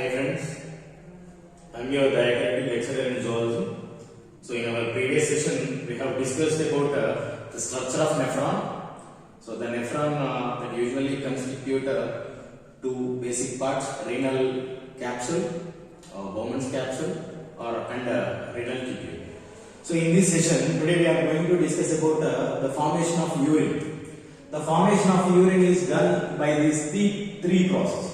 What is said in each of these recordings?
Hi friends, I am your diacritic lecturer in zoology. So in our previous session we have discussed about the structure of nephron. So the nephron that usually constitute two basic parts: renal capsule, Bowman's capsule, and renal tubule. So in this session today we are going to discuss about the formation of urine. The formation of urine is done by these three processes.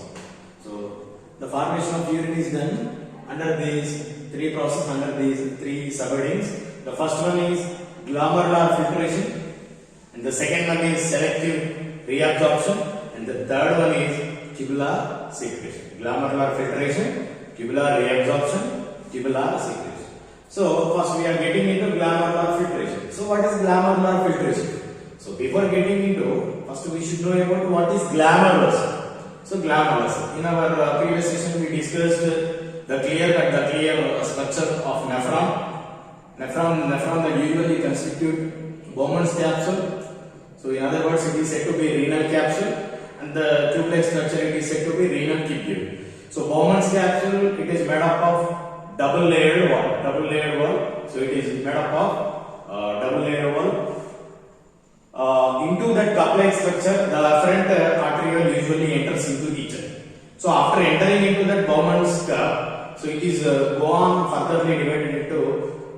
The formation of urine is done under these three processes, under these three subheadings. The first one is glomerular filtration, and the second one is selective reabsorption, and the third one is tubular secretion. Glomerular filtration, tubular reabsorption, tubular secretion. So first we are getting into glomerular filtration. So what is glomerular filtration? So before getting into, first we should know about what is glomerulus. So glomerulus. In our previous session we discussed the clear structure of nephron. Nephron that usually constitute Bowman's capsule. So in other words, it is said to be renal capsule, and the tube-like structure it is said to be renal tubule. So Bowman's capsule it is made up of double layered wall. So it is made up of double layered wall. Into that cup-like structure, the afferent arteriole usually enters into each other. So after entering into that Bowman's cup, so it is go on furtherly divided into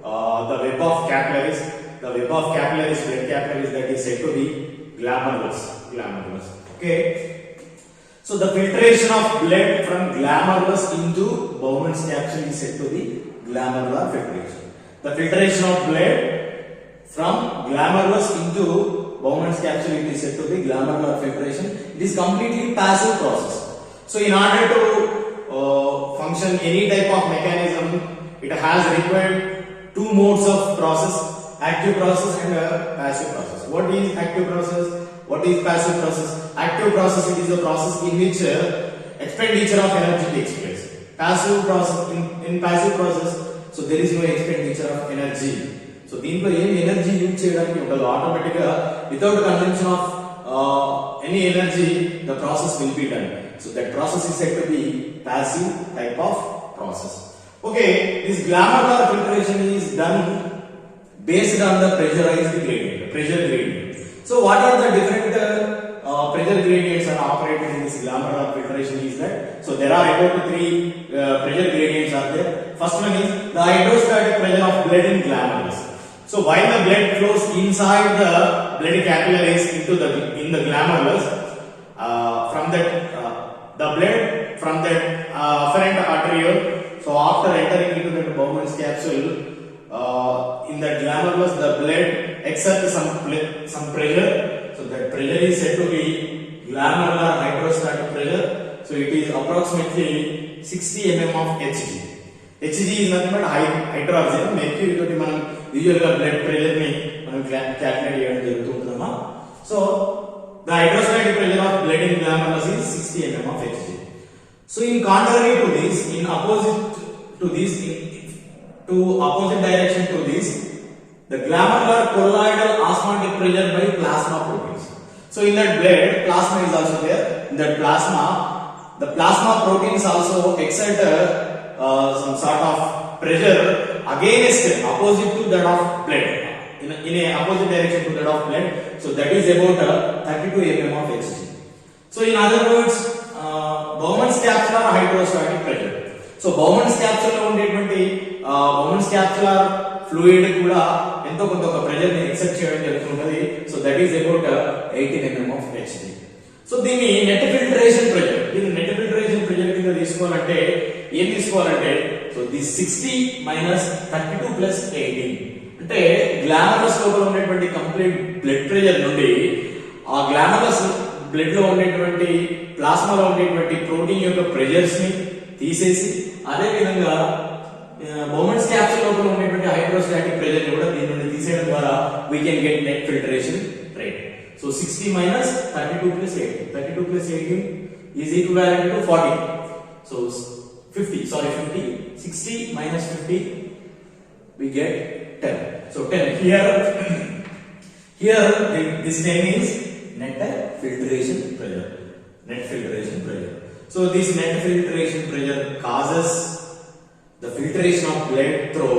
the web of capillaries. The web of capillaries, blood capillaries, that is said to be glomerulus. Okay. So the filtration of blood from glomerulus into Bowman's capsule is said to be glomerular filtration. The filtration of blood from glomerulus into Bowman's capsule it is said to be glomerular filtration. It is completely passive process. So in order to function any type of mechanism, it has required two modes of process: active process and passive process. What is active process? What is passive process? Active process it is a process in which expenditure of energy takes place. Passive process in passive process, so there is no expenditure of energy. So దీంట్లో ఏం energy use చేయడానికి ఉండదు, automatic గా without consumption of any energy the process will be done. So that process is said to be passive type of process. Okay, this glomerular filtration is done based on the pressurized gradient, pressure gradient. So what are the different pressure gradients are operated in this glomerular filtration is that, so there are about three pressure gradients are there. First one is the hydrostatic pressure of blood in glomerulus. So while the blood flows inside the blood capillaries in the glomerulus, from that the blood from that afferent arteriole, so after entering into the Bowman's capsule, in the glomerulus the blood exerts some pressure. So that pressure is said to be glomerular hydrostatic pressure. So it is approximately 60 mm of Hg. Hg is nothing but hydroxy. Mercury toti manam usual ga blood pressure ni manam calculate cheyadam jarugutuntundamma. So the hydrostatic pressure of blood in glomerulus is 60 mm of Hg. So in contrary to this, in opposite direction to this, the glomerular colloidal osmotic pressure by plasma proteins. So in that blood, plasma is also there. In that plasma, the plasma proteins also exert some sort of pressure against opposite to that of blood, in a opposite direction to that of blood. So that is about 32 mm of Hg. So in other words, Bowman's capsular hydrostatic pressure. So Bowman's capsule lo undetvanti Bowman's capsular fluid kuda ento konta oka pressure ni exert cheyadam jarugutunnadi. So that is about 18 mm of Hg. So దీన్ని net filtration pressure, దీన్ని net filtration pressure కింద తీసుకోవాలంటే ఏం తీసుకోవాలంటే, so this 60 minus 32 plus 18 అంటే glamorous లోపల ఉండేటువంటి complete blood pressure నుండి ఆ గ్లామరస్ బ్లడ్ లో ఉండేటువంటి ప్లాస్మాలో ఉండేటువంటి ప్రోటీన్ యొక్క ప్రెషర్స్ ని తీసేసి, అదే విధంగా బౌమన్స్ క్యాప్సూల్ లోపల ఉండేటువంటి హైడ్రోస్టాటిక్ ప్రెషర్ ని కూడా దీని నుండి తీసేయడం ద్వారా we can get net filtration rate. So 60 minus 32 plus 18. 32 plus 18 is equivalent to 40. So 50. 60 minus 50 we get 10. So 10 here this 10 is net filtration pressure. So this net filtration pressure causes the filtration of blood through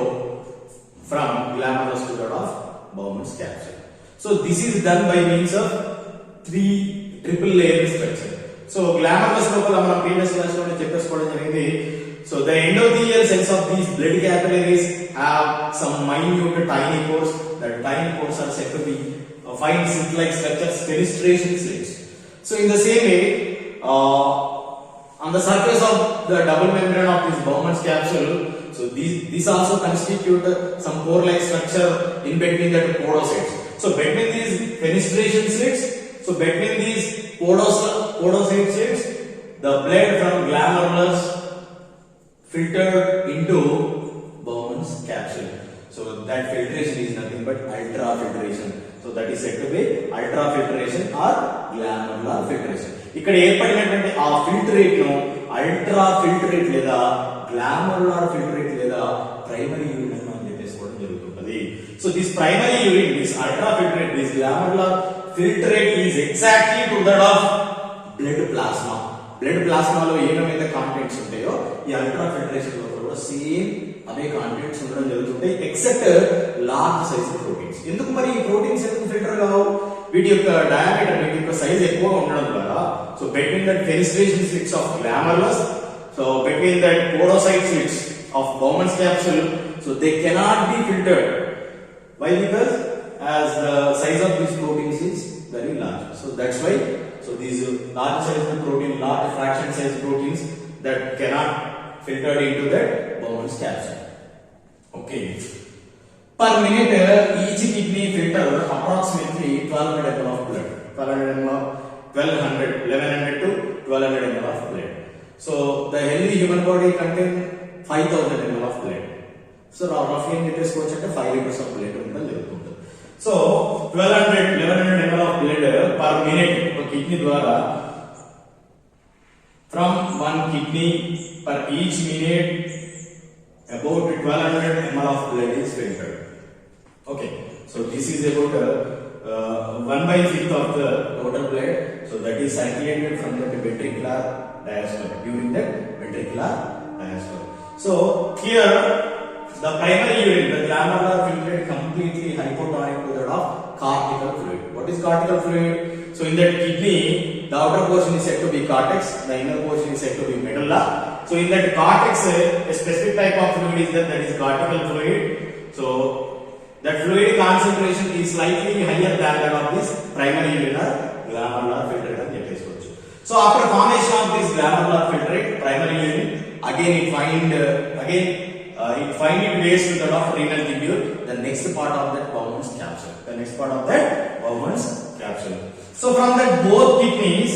from glomerulus to that of Bowman's capsule. So this is done by means of three triple layer structure. So glomerulus లోపల మనం previous class లో చెప్పేసుకోవడం జరిగింది. So the endothelial cells of these blood capillaries have some minute tiny pores. That tiny pores are said to be fine slit-like structures, fenestration slits. So in the same way, on the surface of the double membrane of this Bowman's capsule, so these also constitute some pore-like structure in between the podocytes. So between these fenestration slits, so between these podocyte slits, the blood from glomerulus filtered into Bowman's capsule. So that filtration is nothing but ultrafiltration. So that is said to be ultrafiltration or glomerular filtration. ఇక్కడ ఏర్పడినటువంటి ఆ filtrate ను ultra filtrate లేదా glomerular filtrate లేదా primary urine అని చెప్పేసుకోవడం జరుగుతుంది. So this primary urine, this ultra filtrate, this glomerular filtrate is exactly to that of blood plasma. Blood ప్లాస్మాలో ఏమేమైతే కాంటెంట్స్ ఉంటాయో ఈ అల్ట్రా ఫిల్టరేషన్ లో కూడా సేమ్ అవే కాంటెంట్స్ ఉండడం జరుగుతుంటాయి, ఎక్సెప్ట్ లార్జ్ సైజ్ ప్రోటీన్స్. ఎందుకు మరి ఈ ప్రోటీన్స్ ఎందుకు ఫిల్టర్ కావు? వీటి యొక్క డయామీటర్, వీటి యొక్క సైజ్ ఎక్కువగా ఉండడం ద్వారా, so between that fenestration slits of glomerulus, so between that podocyte slits of Bowman's capsule, so they cannot be filtered. Why? Because as the size of these proteins is very large. So that's why, so these large size protein, large fraction size proteins that cannot filtered into that Bowman's capsule. Okay. Per minute, each kidney filter approximately 1200 ml of blood. 1100 to 1200 ml of blood. So the healthy human body contains 5000 ml of blood. So roughly in liters go check 5 liters of blood ఉండడం జరుగుతుంది. So 1100 ml of blood per minute ఒక kidney ద్వారా from one kidney per each minute about 1200 ml of blood is filtered. Okay, so this is about 1/5 of the total blood. So that is circulated from the ventricular diastole, during the ventricular diastole. So here the primary urine, the glomerular filtrate completely hypotonic to that of cortical fluid. What is cortical fluid? So in that kidney, the outer portion is said to be cortex, the inner portion is said to be medulla. So in that cortex, a specific type of fluid is there, that is cortical fluid. So that fluid concentration is slightly higher than that of this primary urine or glomerular filtrate అని చెప్పేసుకోవచ్చు. So after formation of this glomerular filtrate, primary urine, again it find its ways to that of renal tubule, the next part of that Bowman's capsule. The next part of that Bowman's capsule. So from that both kidneys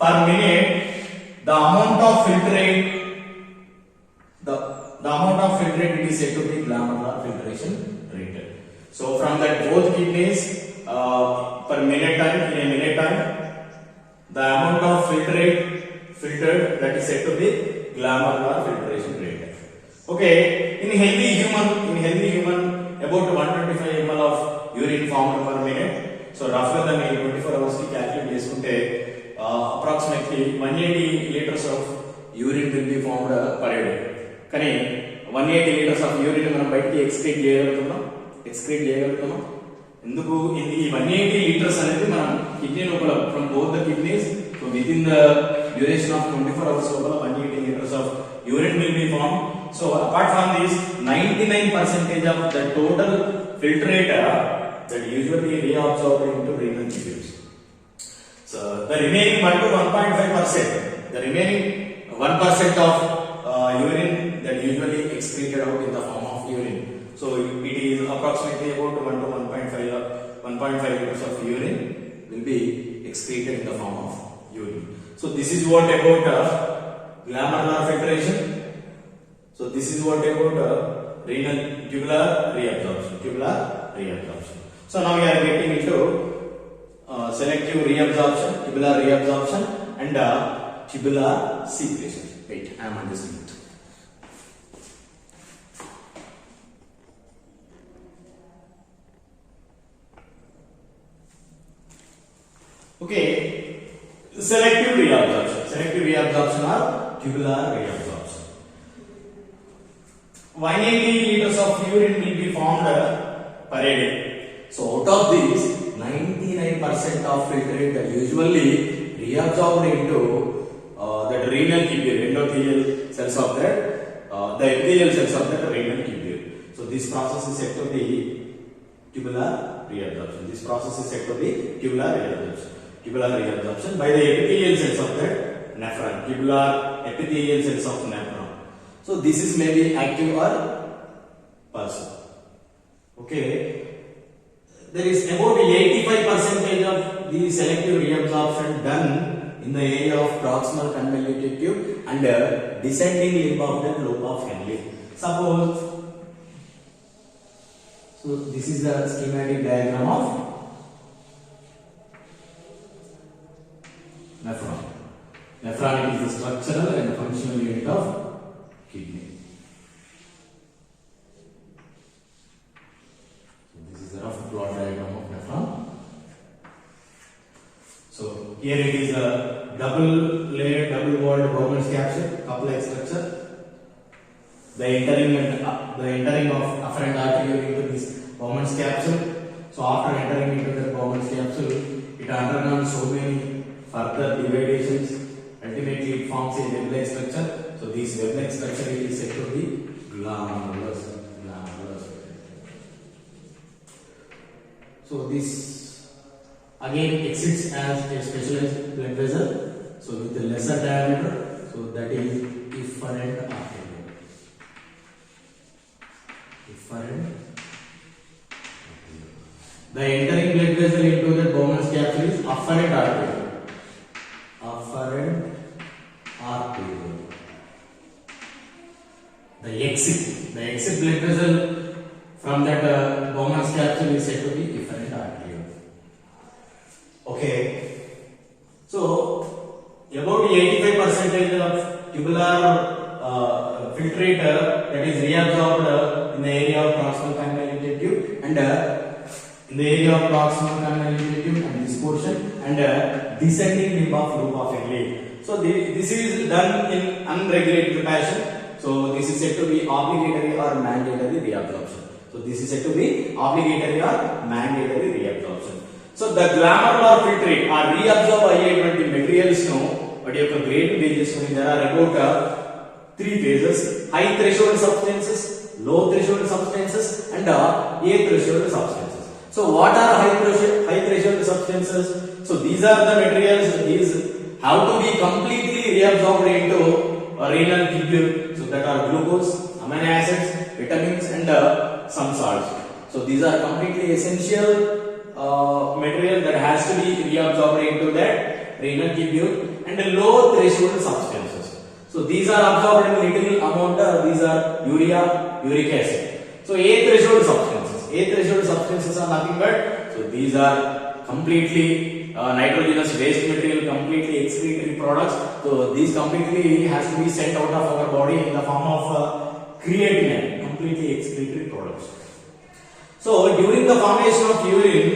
per minute, the amount of filtrate it is said to be glomerular filtration rate. So from that both kidneys per minute time, in a minute time, the amount of filtrate filtered, that is said to be glomerular filtration rate. Okay, in healthy human about 125 ml of urine formed per minute. So roughly the 24 hours ki calculate చేసుకుంటే approximately 180 liters of urine will be formed per day. కానీ 180 liters of urine మనం బయటికి excrete చేయగలుగుతున్నాం. ఎందుకు ఈ 180 liters అనేది మనం kidney లోపల from both the kidneys, so within the duration of 24 hours లోపల 180 liters of urine will be formed. So apart from this, 99% of the total filtrate that usually reabsorbed into renal tubules. So the remaining 1 to 1.5%, the remaining 1% of urine that usually excreted out in the form of urine. So it is approximately about 1 to 1.5 liters of urine will be excreted in the form of urine. So this is what about glomerular filtration. So this is what about renal tubular reabsorption. So now we are getting into selective reabsorption, tubular reabsorption, and tubular secretion. Wait, I am on this minute. Okay, selective reabsorption. Selective reabsorption or tubular reabsorption. 180 liters of urine will be formed per day. So out of these, 99% of filtrate that usually reabsorbed into that renal tubule, endothelial cells of that, the epithelial cells of that renal tubule. So this process is said to be tubular reabsorption. This process is said to be tubular reabsorption. Tubular reabsorption by the epithelial cells of the nephron. Tubular epithelial cells of nephron. So this is maybe active or passive. Okay. There is about 85% of the selective reabsorption done in the area of proximal convoluted tube and descending limb of the lobe of Henle. Suppose, so this is the schematic diagram of nephron. Nephron is the structural and functional unit of kidney. Rough plot diagram of nephron. So here it is a double layered, double walled Bowman's capsule, couple-like structure. The entering of afferent arteriole into this Bowman's capsule. So after entering into the Bowman's capsule, it undergoes so many further dividations. Ultimately, it forms a web-like structure. So this web-like structure is said to be glomerulus. So this again exits as a specialized blood vessel. So with a lesser diameter, so that is efferent arteriole. Efferent. The entering blood vessel into the Bowman's capsule is afferent arteriole. Afferent arteriole. The exit blood vessel from that Bowman's capsule is said to be efferent arteriole. Okay. So about 85% of tubular filtrate that is reabsorbed in the area of proximal convoluted tube and in the area of proximal convoluted tube and this portion and descending limb of lobe of Henle. So this is done in unregulated fashion. So this is said to be obligatory or mandatory reabsorption. So this is said to be obligatory or mandatory reabsorption. So the glomerular filtrate are reabsorbed అయ్యేటువంటి materials ను వాటి యొక్క grade basis ని there are about 3 phases: high threshold substances, low threshold substances and a threshold substances. So what are high threshold substances? So these are the materials, these have to be completely reabsorbed into renal tubule. So that are glucose, amino acids, vitamins and some salts. So these are completely essential material that has to be reabsorbed into that renal tubule and low threshold substances. So these are absorbed in little amount. These are urea, uric acid. So A threshold substances are nothing but, so these are completely nitrogenous waste material, completely excretory products. So these completely has to be sent out of our body in the form of creatinine, completely excretory products. So during the formation of urine,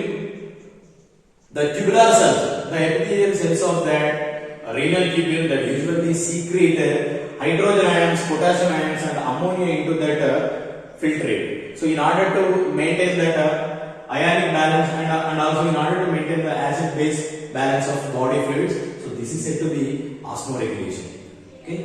the tubular cells, the epithelial cells of that renal tubule that usually secrete hydrogen ions, potassium ions and ammonia into that filtrate. So in order to maintain that ionic balance and also in order to maintain the acid base balance of body fluids, so this is said to be osmoregulation. Okay.